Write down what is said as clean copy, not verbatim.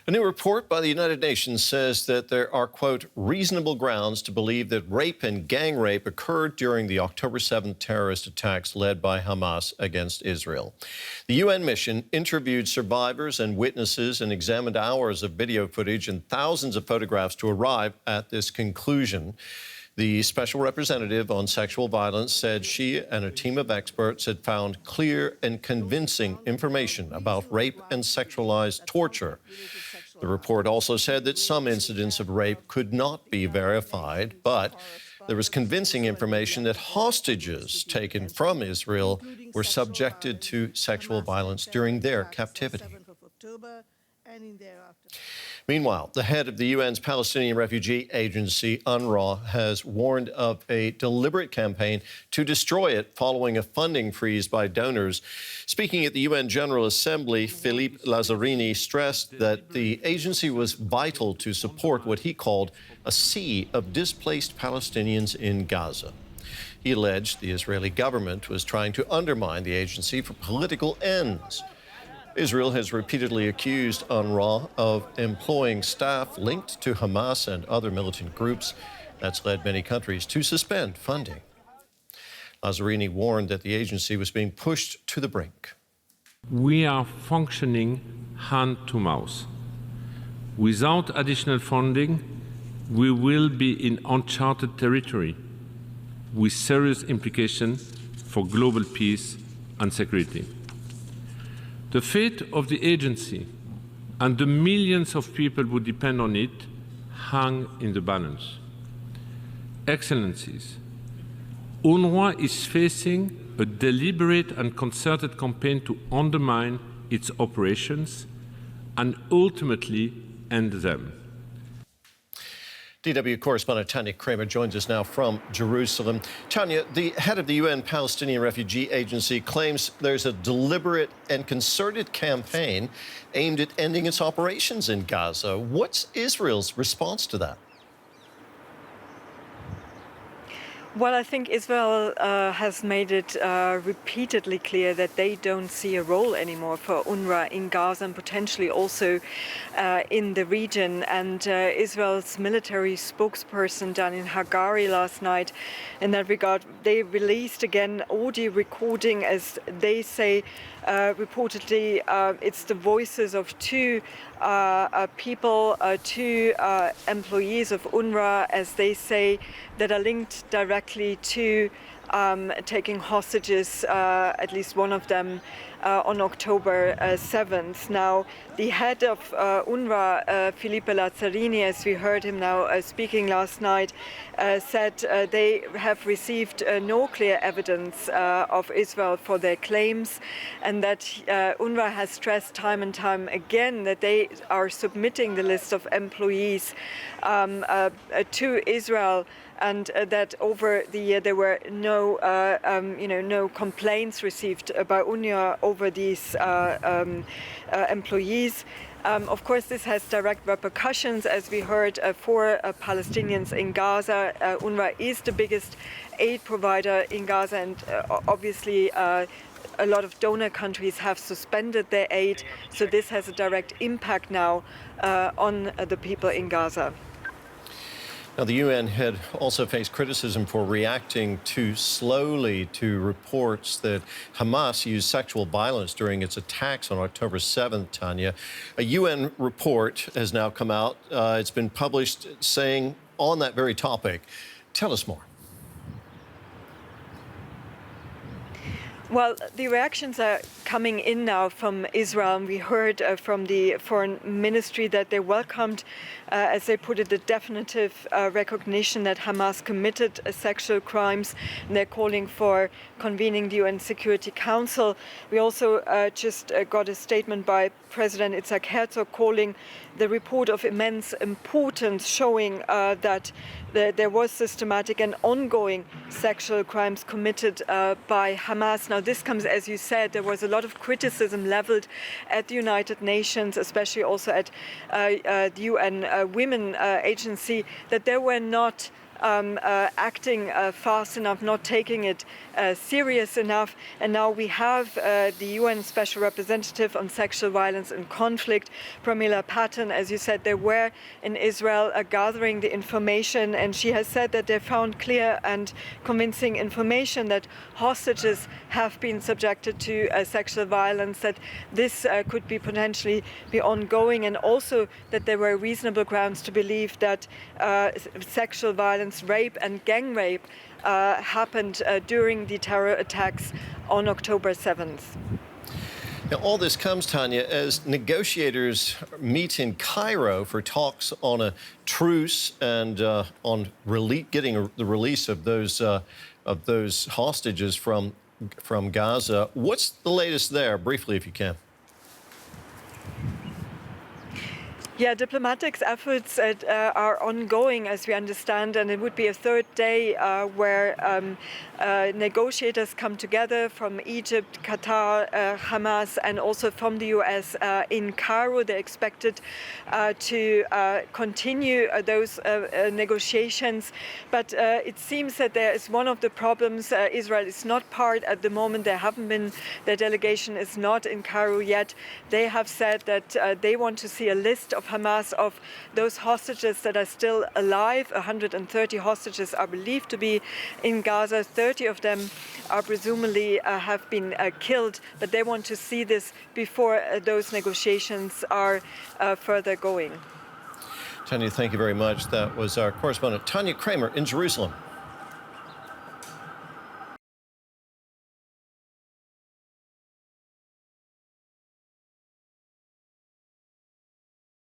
A new report by the United Nations says that there are, quote, reasonable grounds to believe that rape and gang rape occurred during the October 7th terrorist attacks led by Hamas against Israel. The UN mission interviewed survivors and witnesses and examined hours of video footage and thousands of photographs to arrive at this conclusion. The special representative on sexual violence said she and a team of experts had found clear and convincing information about rape and sexualized torture. The report also said that some incidents of rape could not be verified, but there was convincing information that hostages taken from Israel were subjected to sexual violence during their captivity. Meanwhile, the head of the UN's Palestinian Refugee Agency, UNRWA, has warned of a deliberate campaign to destroy it following a funding freeze by donors. Speaking at the UN General Assembly, Philippe Lazzarini stressed that the agency was vital to support what he called a sea of displaced Palestinians in Gaza. He alleged the Israeli government was trying to undermine the agency for political ends. Israel has repeatedly accused UNRWA of employing staff linked to Hamas and other militant groups. That's led many countries to suspend funding. Lazzarini warned that the agency was being pushed to the brink. We are functioning hand to mouth. Without additional funding, we will be in uncharted territory with serious implications for global peace and security. The fate of the agency and the millions of people who depend on it hang in the balance. Excellencies, UNRWA is facing a deliberate and concerted campaign to undermine its operations and ultimately end them. DW correspondent Tanya Kramer joins us now from Jerusalem. Tanya, the head of the UN Palestinian Refugee Agency claims there's a deliberate and concerted campaign aimed at ending its operations in Gaza. What's Israel's response to that? Well, I think Israel has made it repeatedly clear that they don't see a role anymore for UNRWA in Gaza and potentially also in the region. And Israel's military spokesperson, Daniel Hagari, last night, in that regard, they released again audio recording, as they say, reportedly it's the voices of two people, two employees of UNRWA, as they say, that are linked directly to taking hostages, at least one of them, on October 7th. Now, the head of UNRWA, Philippe Lazzarini, as we heard him now speaking last night, said they have received no clear evidence of Israel for their claims, and that UNRWA has stressed time and time again that they are submitting the list of employees to Israel, and that over the year there were no, no complaints received by UNRWA over these employees. Of course, this has direct repercussions, as we heard, for Palestinians in Gaza. UNRWA is the biggest aid provider in Gaza, and obviously a lot of donor countries have suspended their aid. So this has a direct impact now on the people in Gaza. Now, the UN had also faced criticism for reacting too slowly to reports that Hamas used sexual violence during its attacks on October 7th, Tanya. A UN report has now come out. It's been published saying on that very topic. Tell us more. Well, the reactions are coming in now from Israel. We heard from the Foreign Ministry that they welcomed, as they put it, the definitive recognition that Hamas committed sexual crimes, and they're calling for convening the UN Security Council. We also just got a statement by President Isaac Herzog calling the report of immense importance, showing that there was systematic and ongoing sexual crimes committed by Hamas. Now, this comes, as you said, there was a lot of criticism leveled at the United Nations, especially also at the UN Women Agency, that there were not acting fast enough, not taking it serious enough. And now we have the UN Special Representative on Sexual Violence and Conflict, Pramila Patten. As you said, they were in Israel gathering the information, and she has said that they found clear and convincing information that hostages have been subjected to sexual violence, that this could be potentially be ongoing, and also that there were reasonable grounds to believe that sexual violence, rape and gang rape happened during the terror attacks on October 7th. Now, all this comes, Tanya, as negotiators meet in Cairo for talks on a truce and on getting the release of those hostages from Gaza. What's the latest there, briefly, if you can? Yeah, diplomatic efforts are ongoing, as we understand, and it would be a third day where negotiators come together from Egypt, Qatar, Hamas, and also from the US in Cairo. They're expected to continue those negotiations, but it seems that there is one of the problems. Israel is not part at the moment. Their delegation is not in Cairo yet. They have said that they want to see a list of Hamas of those hostages that are still alive. 130 hostages are believed to be in Gaza. 30 of them are presumably have been killed, but they want to see this before those negotiations are further going. Tanya, thank you very much. That was our correspondent, Tanya Kramer, in Jerusalem.